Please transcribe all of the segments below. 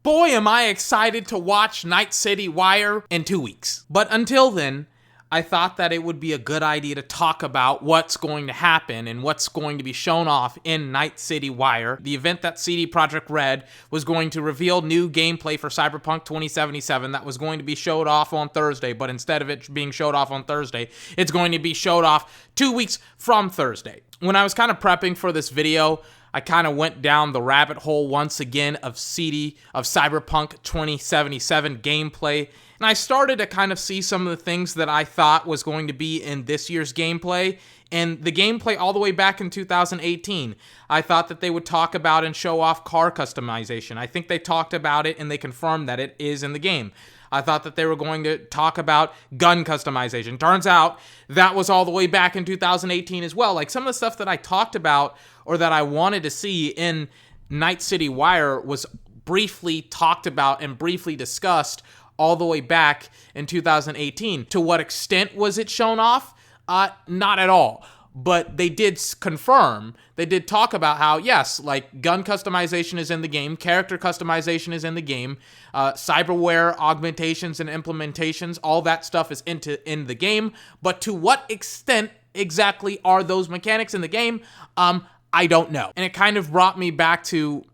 boy, am I excited to watch Night City Wire in 2 weeks. But until then, I thought that it would be a good idea to talk about what's going to happen and what's going to be shown off in Night City Wire, the event that CD Projekt Red was going to reveal new gameplay for Cyberpunk 2077 that was going to be showed off on Thursday, but instead of it being showed off on Thursday, it's going to be showed off 2 weeks from Thursday. When I was kind of prepping for this video, I kind of went down the rabbit hole once again of Cyberpunk 2077 gameplay, and I started to kind of see some of the things that I thought was going to be in this year's gameplay, and the gameplay all the way back in 2018. I thought that they would talk about and show off car customization. I think they talked about it and they confirmed that it is in the game. I thought that they were going to talk about gun customization. Turns out that was all the way back in 2018 as well. Like some of the stuff that I talked about or that I wanted to see in Night City Wire was briefly talked about and briefly discussed all the way back in 2018. To what extent was it shown off? Not at all. But they did confirm, they did talk about how, yes, like gun customization is in the game, character customization is in the game, cyberware augmentations and implementations, all that stuff is in the game. But to what extent exactly are those mechanics in the game? I don't know. And it kind of brought me back to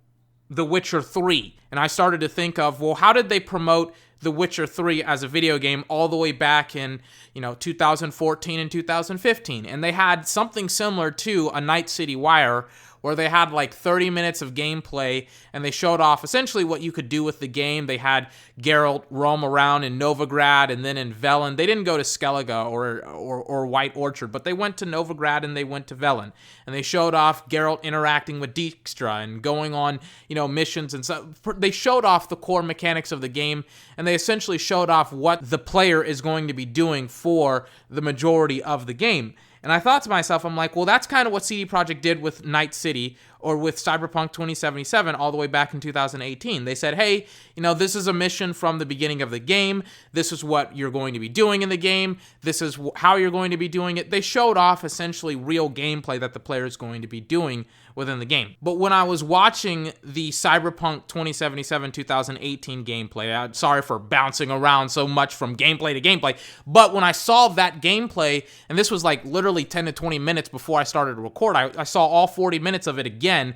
The Witcher 3. And I started to think of, well, how did they promote The Witcher 3 as a video game all the way back in, 2014 and 2015. And they had something similar to a Night City Wire where they had like 30 minutes of gameplay and they showed off essentially what you could do with the game. They had Geralt roam around in Novigrad and then in Velen. They didn't go to Skellige or White Orchard, but they went to Novigrad and they went to Velen. And they showed off Geralt interacting with Dijkstra and going on, missions and stuff. They showed off the core mechanics of the game, and they essentially showed off what the player is going to be doing for the majority of the game. And I thought to myself, I'm like, well, that's kind of what CD Projekt did with Night City or with Cyberpunk 2077 all the way back in 2018. They said, hey, this is a mission from the beginning of the game. This is what you're going to be doing in the game. This is how you're going to be doing it. They showed off essentially real gameplay that the player is going to be doing within the game. But when I was watching the Cyberpunk 2077 2018 gameplay, I'm sorry for bouncing around so much from gameplay to gameplay, but when I saw that gameplay, and this was like literally 10 to 20 minutes before I started to record, I saw all 40 minutes of it again.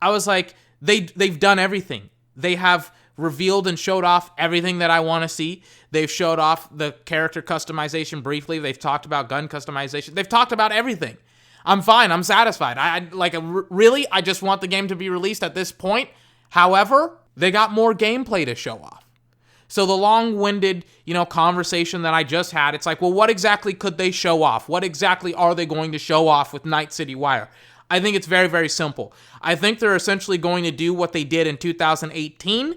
I was like, they've done everything. They have revealed and showed off everything that I want to see. They've showed off the character customization briefly. They've talked about gun customization. They've talked about everything. I'm fine. I'm satisfied. Really, I just want the game to be released at this point. However, they got more gameplay to show off. So the long-winded, conversation that I just had, it's like, well, what exactly could they show off? What exactly are they going to show off with Night City Wire? I think it's very, very simple. I think they're essentially going to do what they did in 2018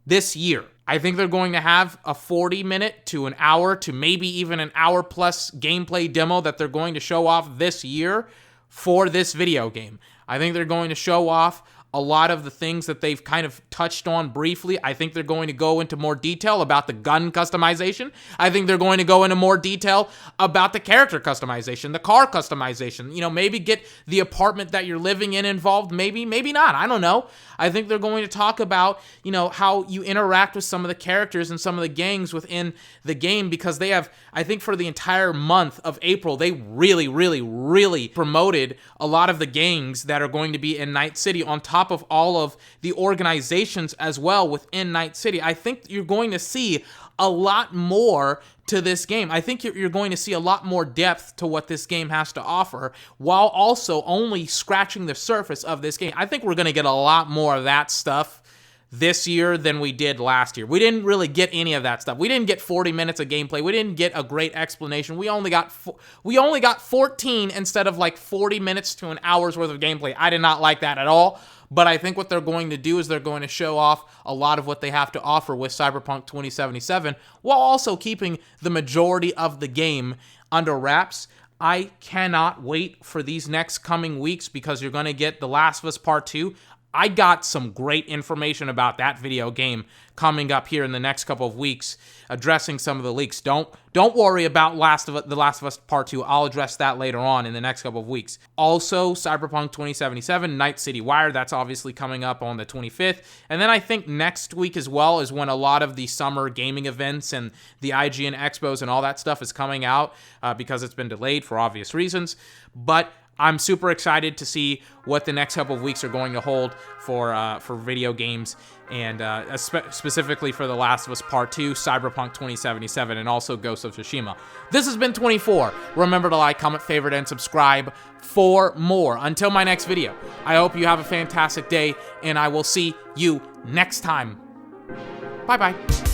this year. I think they're going to have a 40-minute to an hour to maybe even an hour-plus gameplay demo that they're going to show off this year for this video game. I think they're going to show off a lot of the things that they've kind of touched on briefly. I think they're going to go into more detail about the gun customization. I think they're going to go into more detail about the character customization, the car customization. Maybe get the apartment that you're living in involved. Maybe not. I don't know. I think they're going to talk about, how you interact with some of the characters and some of the gangs within the game, because they have, I think for the entire month of April, they really, really, really promoted a lot of the gangs that are going to be in Night City on top of all of the organizations as well within Night City. I think you're going to see a lot more to this game. I think you're going to see a lot more depth to what this game has to offer, while also only scratching the surface of this game. I think we're going to get a lot more of that stuff this year than we did last year. We didn't really get any of that stuff. We didn't get 40 minutes of gameplay. We didn't get a great explanation. We only got 14 instead of like 40 minutes to an hour's worth of gameplay. I did not like that at all. But I think what they're going to do is they're going to show off a lot of what they have to offer with Cyberpunk 2077, while also keeping the majority of the game under wraps. I cannot wait for these next coming weeks, because you're going to get The Last of Us Part 2. I got some great information about that video game coming up here in the next couple of weeks, addressing some of the leaks. Don't worry about The Last of Us Part 2. I'll address that later on in the next couple of weeks. Also, Cyberpunk 2077, Night City Wire, that's obviously coming up on the 25th. And then I think next week as well is when a lot of the summer gaming events and the IGN Expos and all that stuff is coming out because it's been delayed for obvious reasons. But I'm super excited to see what the next couple of weeks are going to hold for video games, and specifically for The Last of Us Part 2, Cyberpunk 2077, and also Ghost of Tsushima. This has been 24. Remember to like, comment, favorite, and subscribe for more. Until my next video, I hope you have a fantastic day, and I will see you next time. Bye-bye.